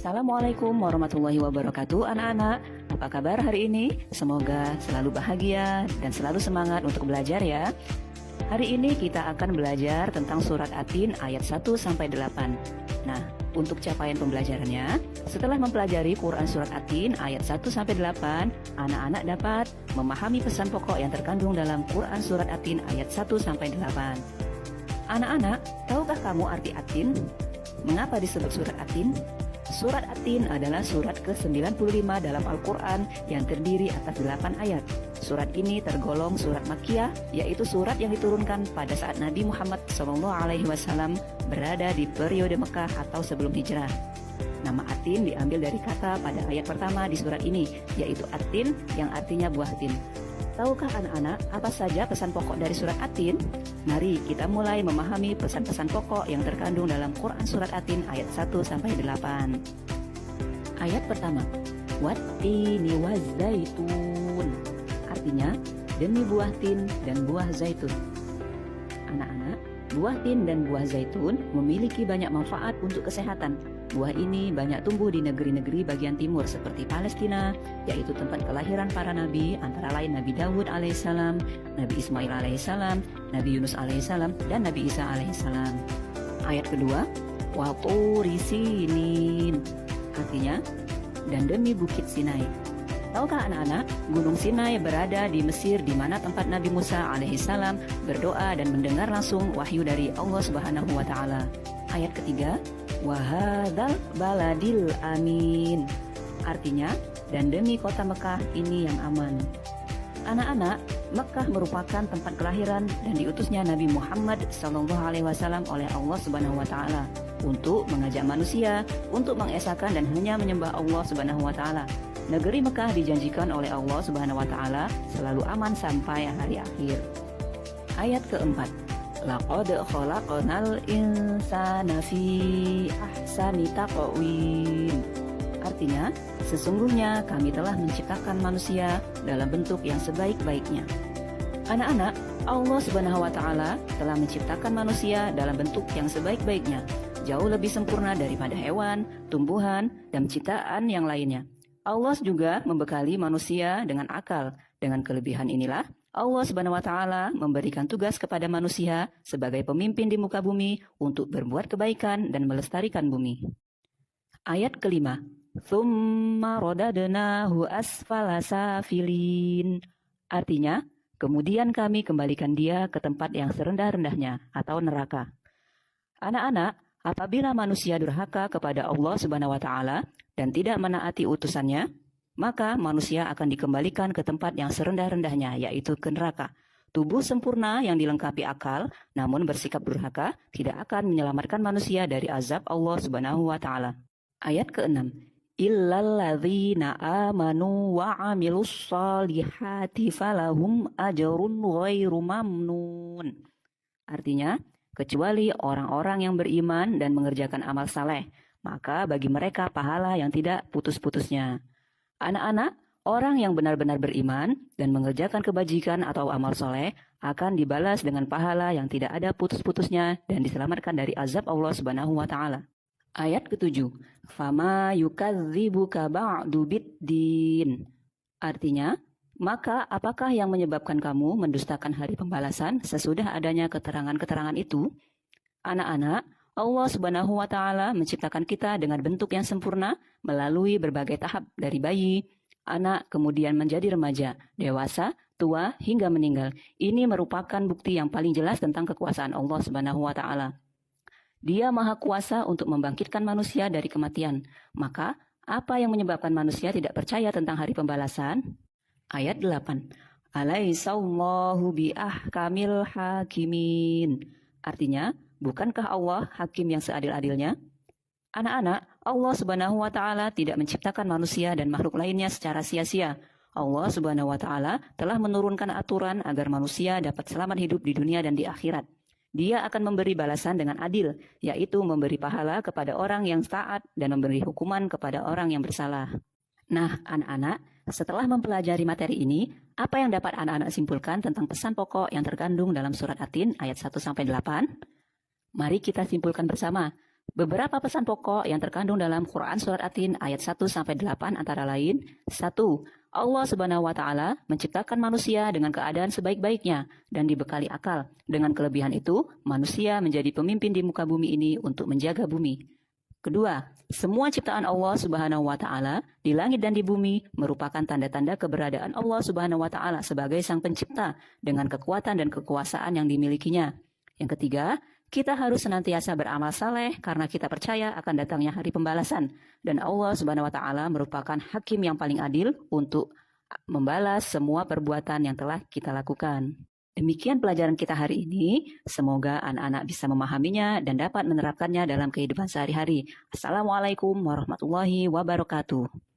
Assalamualaikum warahmatullahi wabarakatuh anak-anak. Apa kabar hari ini? Semoga selalu bahagia dan selalu semangat untuk belajar ya. Hari ini kita akan belajar tentang surat At-Tin ayat 1-8. Nah, untuk capaian pembelajarannya, setelah mempelajari Quran surat At-Tin ayat 1-8, anak-anak dapat memahami pesan pokok yang terkandung dalam Quran surat At-Tin ayat 1-8. Anak-anak, tahukah kamu arti At-Tin? Mengapa disebut surat At-Tin? Surat At-Tin adalah surat ke-95 dalam Al-Quran yang terdiri atas 8 ayat. Surat ini tergolong surat Makkiyah, yaitu surat yang diturunkan pada saat Nabi Muhammad SAW berada di periode Mekah atau sebelum hijrah. Nama At-Tin diambil dari kata pada ayat pertama di surat ini, yaitu At-Tin yang artinya buah tin. Tahukah anak-anak apa saja pesan pokok dari surat At-Tin? Mari kita mulai memahami pesan-pesan pokok yang terkandung dalam Quran surat At-Tin ayat 1-8. Ayat pertama, Wat-tini waz-zaitun. Artinya, demi buah tin dan buah zaitun. Anak-anak, buah tin dan buah zaitun memiliki banyak manfaat untuk kesehatan. Buah ini banyak tumbuh di negeri-negeri bagian timur seperti Palestina, yaitu tempat kelahiran para nabi, antara lain Nabi Dawud alaihissalam, Nabi Ismail alaihissalam, Nabi Yunus alaihissalam, dan Nabi Isa alaihissalam. Ayat kedua, wa turi sinin. Artinya, dan demi bukit Sinai. Tahukah anak-anak, Gunung Sinai berada di Mesir, di mana tempat Nabi Musa alaihissalam berdoa dan mendengar langsung wahyu dari Allah Subhanahu wa Ta'ala. Ayat ketiga, wahadzal baladil amin. Artinya, dan demi kota Mekah ini yang aman. Anak-anak, Mekah merupakan tempat kelahiran dan diutusnya Nabi Muhammad SAW oleh Allah Subhanahu wa Ta'ala untuk mengajak manusia untuk mengesahkan dan hanya menyembah Allah Subhanahu wa Ta'ala. Negeri Mekah dijanjikan oleh Allah Subhanahu wa Ta'ala selalu aman sampai hari akhir. Ayat keempat, laqad khalaqnal insana fi ahsani taqwim. Artinya, sesungguhnya kami telah menciptakan manusia dalam bentuk yang sebaik-baiknya. Anak-anak, Allah Subhanahu wa Ta'ala telah menciptakan manusia dalam bentuk yang sebaik-baiknya, jauh lebih sempurna daripada hewan, tumbuhan, dan ciptaan yang lainnya. Allah juga membekali manusia dengan akal. Dengan kelebihan inilah, Allah Subhanahu wa Ta'ala memberikan tugas kepada manusia sebagai pemimpin di muka bumi untuk berbuat kebaikan dan melestarikan bumi. Ayat kelima, tsumma radadnahu asfala safilin. Artinya, kemudian kami kembalikan dia ke tempat yang serendah-rendahnya atau neraka. Anak-anak, apabila manusia durhaka kepada Allah Subhanahu wa Ta'ala dan tidak menaati utusannya, maka manusia akan dikembalikan ke tempat yang serendah-rendahnya, yaitu ke neraka. Tubuh sempurna yang dilengkapi akal, namun bersikap durhaka, tidak akan menyelamatkan manusia dari azab Allah Subhanahu wa Ta'ala. Ayat ke-6, illalladzina amanu wa amilus salihati falahum ajrun ghairu mamnun. Artinya, kecuali orang-orang yang beriman dan mengerjakan amal saleh, maka bagi mereka pahala yang tidak putus-putusnya. Anak-anak, orang yang benar-benar beriman dan mengerjakan kebajikan atau amal soleh akan dibalas dengan pahala yang tidak ada putus-putusnya dan diselamatkan dari azab Allah Subhanahu wa Ta'ala. Ayat ke-7, fama yukadzibuka ba'du biddin. Artinya, maka apakah yang menyebabkan kamu mendustakan hari pembalasan sesudah adanya keterangan-keterangan itu? Anak-anak, Allah Subhanahu wa Ta'ala menciptakan kita dengan bentuk yang sempurna melalui berbagai tahap dari bayi, anak, kemudian menjadi remaja, dewasa, tua, hingga meninggal. Ini merupakan bukti yang paling jelas tentang kekuasaan Allah Subhanahu wa Ta'ala. Dia Maha Kuasa untuk membangkitkan manusia dari kematian. Maka, apa yang menyebabkan manusia tidak percaya tentang hari pembalasan? Ayat 8. Alaihissallahu biahkamil hakimin. Artinya, bukankah Allah hakim yang seadil-adilnya? Anak-anak, Allah Subhanahu wa Ta'ala tidak menciptakan manusia dan makhluk lainnya secara sia-sia. Allah Subhanahu wa Ta'ala telah menurunkan aturan agar manusia dapat selamat hidup di dunia dan di akhirat. Dia akan memberi balasan dengan adil, yaitu memberi pahala kepada orang yang taat dan memberi hukuman kepada orang yang bersalah. Nah, anak-anak, setelah mempelajari materi ini, apa yang dapat anak-anak simpulkan tentang pesan pokok yang terkandung dalam surat At-Tin ayat 1-8? Mari kita simpulkan bersama. Beberapa pesan pokok yang terkandung dalam Quran Surat At-Tin ayat 1-8 antara lain: 1. Allah Subhanahu wa Ta'ala menciptakan manusia dengan keadaan sebaik-baiknya dan dibekali akal. Dengan kelebihan itu, manusia menjadi pemimpin di muka bumi ini untuk menjaga bumi. Kedua, semua ciptaan Allah Subhanahu wa Ta'ala di langit dan di bumi merupakan tanda-tanda keberadaan Allah Subhanahu wa Ta'ala sebagai Sang Pencipta dengan kekuatan dan kekuasaan yang dimilikinya. Yang ketiga, kita harus senantiasa beramal saleh karena kita percaya akan datangnya hari pembalasan. Dan Allah Subhanahu wa Ta'ala merupakan hakim yang paling adil untuk membalas semua perbuatan yang telah kita lakukan. Demikian pelajaran kita hari ini. Semoga anak-anak bisa memahaminya dan dapat menerapkannya dalam kehidupan sehari-hari. Assalamualaikum warahmatullahi wabarakatuh.